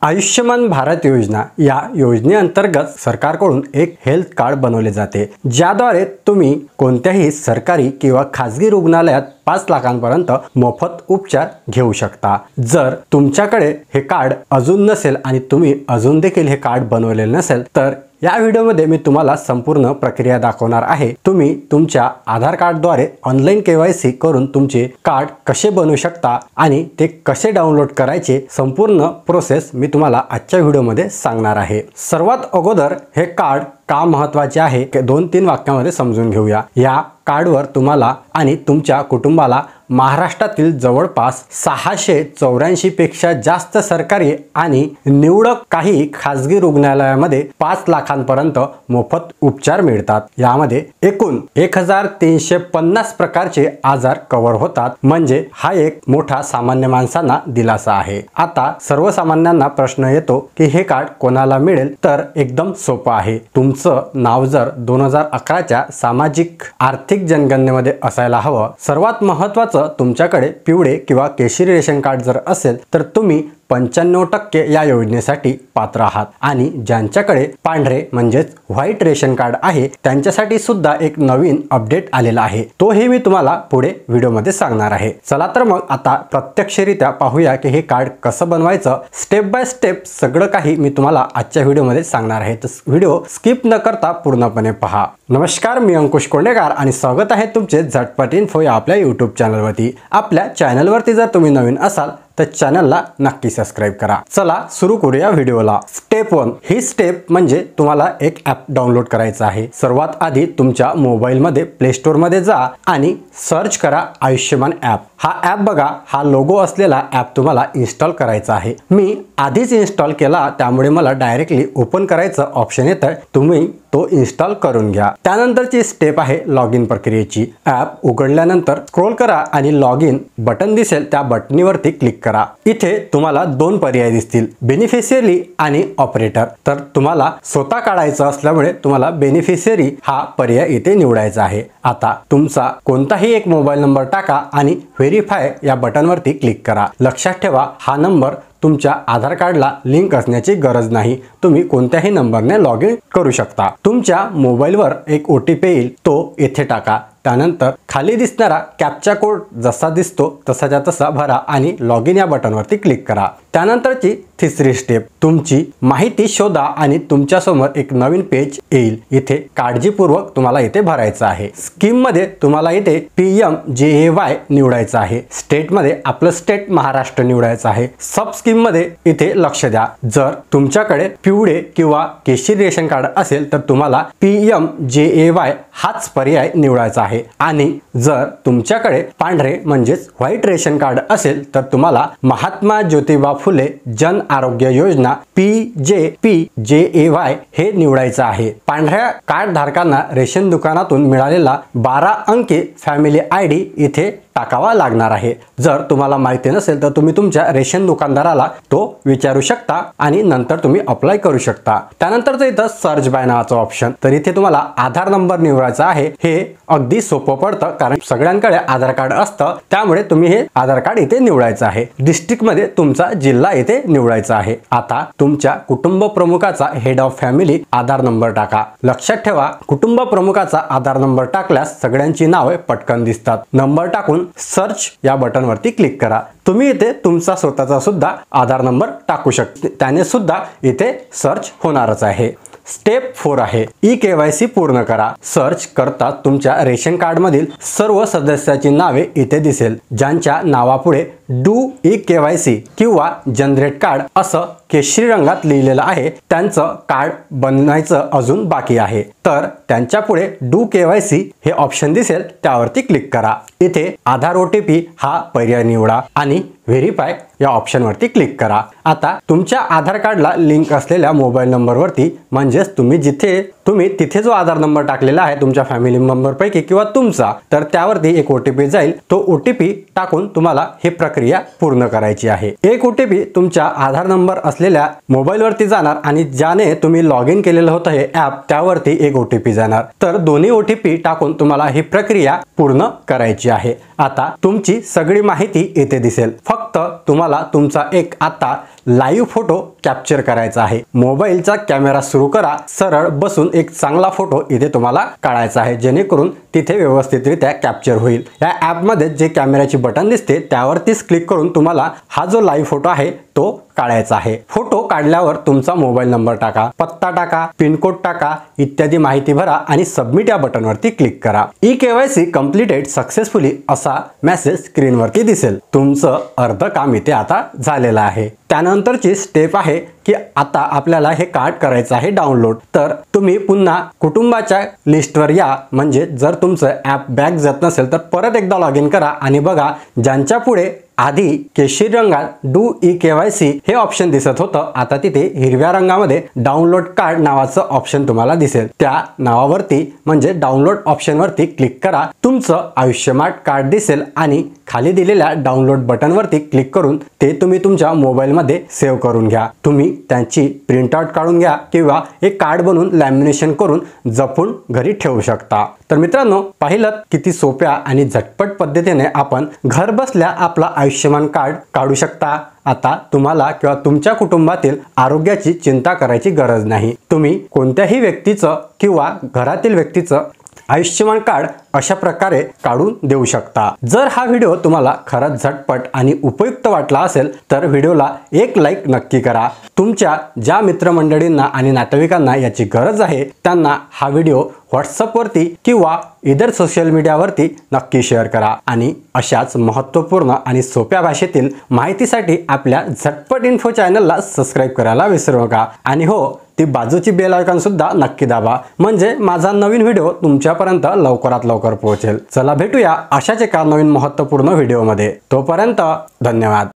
आयुष्यमान भारत योजना या योजनेअंतर्गत सरकारकडून एक हेल्थ कार्ड बनवले जाते, ज्याद्वारे तुम्ही कोणत्याही सरकारी किंवा खाजगी रुग्णालयात 5 लाखांपर्यंत मोफत उपचार घेऊ शकता। जर तुमच्याकडे हे कार्ड अजून नसेल आणि तुम्ही अजून देखील हे कार्ड बनवलेले नसेल तर या व्हिडिओमध्ये मी तुम्हाला संपूर्ण प्रक्रिया दाखवणार आहे। तुम्ही तुमच्या आधार कार्डद्वारे ऑनलाइन KYC करून तुमचे कार्ड कसे बनवू शकता आणि ते कसे डाउनलोड करायचे, संपूर्ण प्रोसेस मी तुम्हाला आजच्या व्हिडिओमध्ये सांगणार आहे। सर्वात अगोदर हे कार्ड का महत्त्वाचे आहे ते 2-3 वाक्यामध्ये समजून घेऊया। या कार्डवर तुम्हाला आणि तुमच्या कुटुंबाला महाराष्ट्रातील जवळपास 684 पेक्षा जास्त सरकारी आणि निवडक काही खाजगी रुग्णालयामध्ये 5 लाखांपर्यंत मोफत उपचार मिळतात। यामध्ये एकूण 1350 प्रकारचे आजार कव्हर होतात, म्हणजे हा एक मोठा सामान्य माणसांना दिलासा आहे। आता सर्वसामान्यांना प्रश्न येतो की हे कार्ड कोणाला मिळेल, तर एकदम सोपं आहे। तुमचं नाव जर 2011च्या सामाजिक आर्थिक जनगणनेमध्ये असायला हवं। सर्वात महत्त्वाचं, तुमच्याकडे पिवळे किंवा केशरी रेशन कार्ड जर असेल तर तुम्ही 95% या योजनेसाठी पात्र आहात आणि ज्यांच्याकडे पांढरे म्हणजेच व्हाईट रेशन कार्ड आहे त्यांच्यासाठी सुद्धा एक नवीन अपडेट आलेला आहे, तो हे मी तुम्हाला पुढे व्हिडिओमध्ये सांगणार आहे। चला तर मग आता प्रत्यक्षरित्या पाहूया की हे कार्ड कसं बनवायचं। स्टेप बाय स्टेप सगळं काही मी तुम्हाला आजच्या व्हिडिओमध्ये सांगणार आहे, तर व्हिडिओ स्किप न करता पूर्णपणे पहा। नमस्कार, मी अंकुश कोंडेकर आणि स्वागत आहे तुमचे झटपट इन्फो या आपल्या यूट्यूब चॅनलवरती। आपल्या चॅनलवरती जर तुम्ही नवीन असाल तर चॅनलला नक्की सबस्क्राइब करा। चला सुरू करूया व्हिडिओला। स्टेप 1 ही स्टेप म्हणजे तुम्हाला एक ॲप डाउनलोड करायचं आहे। सर्वात आधी तुमच्या मोबाईलमध्ये प्ले स्टोअरमध्ये जा आणि सर्च करा आयुष्यमान ॲप। हा ॲप बघा, हा लोगो असलेला ॲप तुम्हाला इन्स्टॉल करायचा आहे। मी आधीच इन्स्टॉल केला त्यामुळे मला डायरेक्टली ओपन करायचं ऑप्शन येतं, तुम्ही तो इन्स्टॉल करून घ्या। त्यानंतरची स्टेप आहे लॉग इन प्रक्रियेची। ॲप उघडल्यानंतर स्क्रोल करा आणि लॉग इन बटन दिसेल त्या बटनीवरती क्लिक करा। इथे तुम्हाला 2 पर्याय दिसतील, बेनिफिशियरी आणि ऑपरेटर। तर तुम्हाला स्वतः काढायचं असल्यामुळे तुम्हाला बेनिफिशियरी हा पर्याय इथे निवडायचा आहे। आता तुमचा कोणताही एक मोबाईल नंबर टाका आणि व्हेरीफाय या बटनवरती क्लिक करा। लक्षात ठेवा, हा नंबर तुमच्या आधार कार्डला लिंक असण्याची गरज नाही, तुम्ही कोणत्याही नंबरने लॉग इन करू शकता। तुमच्या मोबाईलवर एक OTP येईल, तो येथे टाका। त्यानंतर खाली दिसणारा कॅप्चा कोड जसा दिसतो तसाच्या तसा भरा आणि लॉग इन या बटनवरती क्लिक करा। त्यानंतरची तिसरी स्टेप, तुमची माहिती शोधा आणि तुमच्यासमोर एक नवीन पेज येईल। इथे काळजीपूर्वक तुम्हाला इथे भरायचं आहे। स्कीम मध्ये तुम्हाला इथे PMJAY निवडायचं आहे। स्टेट मध्ये आपलं स्टेट महाराष्ट्र निवडायचं आहे। सब स्कीम मध्ये इथे लक्ष द्या, जर तुमच्याकडे पिवळे किंवा केशरी रेशन कार्ड असेल तर तुम्हाला PMJAY हाच पर्याय निवडायचा आहे आणि जर तुमच्याकडे पांढरे म्हणजेच व्हाईट रेशन कार्ड असेल तर तुम्हाला महात्मा ज्योतिबा फुले जन आरोग्य योजना PJPJAY हे निवडायचं आहे। पांढऱ्या कार्ड धारकांना रेशन दुकानातून मिळालेला 12 अंकी फॅमिली ID इथे टाकावा लागणार आहे। जर तुम्हाला माहिती नसेल तर तुम्ही तुमच्या रेशन दुकानदाराला तो विचारू शकता आणि नंतर तुम्ही अप्लाय करू शकता। त्यानंतरचं इथं सर्च बाय नावाचं ऑप्शन, तर इथे तुम्हाला आधार नंबर निवडायचा आहे। हे अगदी सोपं पडतं कारण सगळ्यांकडे आधार कार्ड असतं, त्यामुळे तुम्ही हे आधार कार्ड इथे निवडायचं आहे। डिस्ट्रिक्ट मध्ये तुमचा जिल्हा इथे निवडायचा आहे। आता तुमच्या कुटुंब प्रमुखाचा head of family Aadhaar number टाका। लक्षात ठेवा, कुटुंब प्रमुखाचा आधार नंबर टाकल्यास सगळ्यांची नावे पटकन दिसतात। नंबर टाकून सर्च या बटनवरती क्लिक करा। तुम्ही इथे तुमचा स्वतःचा सुद्धा आधार नंबर टाकू शकता, त्याने सुद्धा इथे सर्च होणारच आहे। स्टेप 4 आहे KYC पूर्ण करा। सर्च करता तुमच्या रेशन कार्ड मधील सर्व सदस्याची नावे इथे दिसेल, ज्यांच्या नावापुढे डू KYC किंवा जनरेट कार्ड असं केशरी रंगात लिहिलेलं आहे त्यांचं कार्ड बनवायचं अजून बाकी आहे, तर त्यांच्या पुढे डू KYC हे ऑप्शन दिसेल, त्यावरती क्लिक करा। इथे आधार OTP हा पर्याय निवडा आणि व्हेरीफाय या ऑप्शन वरती क्लिक करा। आता तुमच्या आधार कार्डला लिंक असलेल्या मोबाईल नंबरवरती म्हणजेच तुम्ही तिथे जो आधार नंबर टाकलेला आहे तुमच्या फॅमिली मेंबर पैकी किंवा तुमचा, तर त्यावरती एक OTP जाईल। तो OTP टाकून तुम्हाला ही प्रक्रिया पूर्ण करायची आहे। एक OTP तुमच्या आधार नंबर असलेल्या मोबाईल वरती जाणार आणि ज्याने तुम्ही लॉग इन केलेलं होतं हे ॲप त्यावरती एक OTP जाणार, तर दोन्ही OTP टाकून तुम्हाला ही प्रक्रिया पूर्ण करायची आहे। आता तुमची सगळी माहिती इथे दिसेल, फक्त तुम्हाला तुमचा एक आता लाईव्ह फोटो कॅप्चर करायचा आहे। मोबाईलचा कॅमेरा सुरू करा, सरळ बसून एक चांगला फोटो इथे तुम्हाला काढायचा आहे, जेणेकरून तिथे व्यवस्थितरित्या कॅप्चर होईल। या ॲप मध्ये जे कॅमेऱ्याची बटन दिसते त्यावरतीच क्लिक करून तुम्हाला हा जो लाईव्ह फोटो आहे तो काढायचा आहे। फोटो काढल्यावर तुमचा मोबाईल नंबर टाका, पत्ता टाका, पिन कोड टाका, इत्यादी माहिती भरा आणि सबमिट या बटनवरती क्लिक करा। ई-केवायसी कंप्लीटेड सक्सेसफुली असा मेसेज स्क्रीनवरती दिसेल। तुमचं अर्ध काम इथे आता झालेलं आहे। त्यानंतरची स्टेप आहे की आता आपल्याला हे कार्ड करायचं आहे डाउनलोड। तर तुम्ही पुन्हा कुटुंबाच्या लिस्टवर या, म्हणजे जर तुमचं ॲप बॅक जात नसेल तर परत एकदा लॉग इन करा आणि बघा ज्यांच्या पुढे आधी केशरी रंगात डू ई-केवायसी हे ऑप्शन दिसत होतं, आता तिथे हिरव्या रंगामध्ये डाउनलोड कार्ड नावाचं ऑप्शन तुम्हाला दिसेल। त्या नावावरती म्हणजे डाउनलोड ऑप्शनवरती क्लिक करा, तुमचं आयुष्यमान कार्ड दिसेल आणि खाली दिलेल्या डाउनलोड बटनवरती क्लिक करून ते तुम्ही तुमच्या मोबाईलमध्ये सेव्ह करून घ्या। तुम्ही त्यांची प्रिंटआउट काढून घ्या किंवा एक कार्ड बनवून लॅमिनेशन करून जपून घरी ठेवू शकता। तर मित्रांनो, पाहिलं किती सोप्या आणि झटपट पद्धतीने आपण घर बसल्या आपला आयुष्यमान कार्ड काढू शकता। आता तुम्हाला किंवा तुमच्या कुटुंबातील आरोग्याची चिंता करायची गरज नाही। तुम्ही कोणत्याही व्यक्तीचं किंवा घरातील व्यक्तीचं आयुष्यमान कार्ड अशा प्रकारे काढून देऊ शकता। जर हा व्हिडिओ तुम्हाला खरंच झटपट आणि उपयुक्त वाटला असेल तर व्हिडिओला एक लाईक नक्की करा। तुमच्या ज्या मित्रमंडळींना आणि नातेवाईकांना याची गरज आहे त्यांना हा व्हिडिओ व्हॉट्सअपवरती किंवा इतर सोशल मीडियावरती नक्की शेअर करा आणि अशाच महत्त्वपूर्ण आणि सोप्या भाषेतील माहितीसाठी आपल्या झटपट इन्फो चॅनलला सबस्क्राईब करायला विसरू नका। आणि हो, ती बाजूची बेल आयकॉन सुद्धा नक्की दाबा, म्हणजे माझा नवीन व्हिडिओ तुमच्यापर्यंत लवकरात लवकर पोहोचेल। चला भेटूया अशाच एका नवीन महत्त्वपूर्ण व्हिडिओमध्ये। तोपर्यंत धन्यवाद।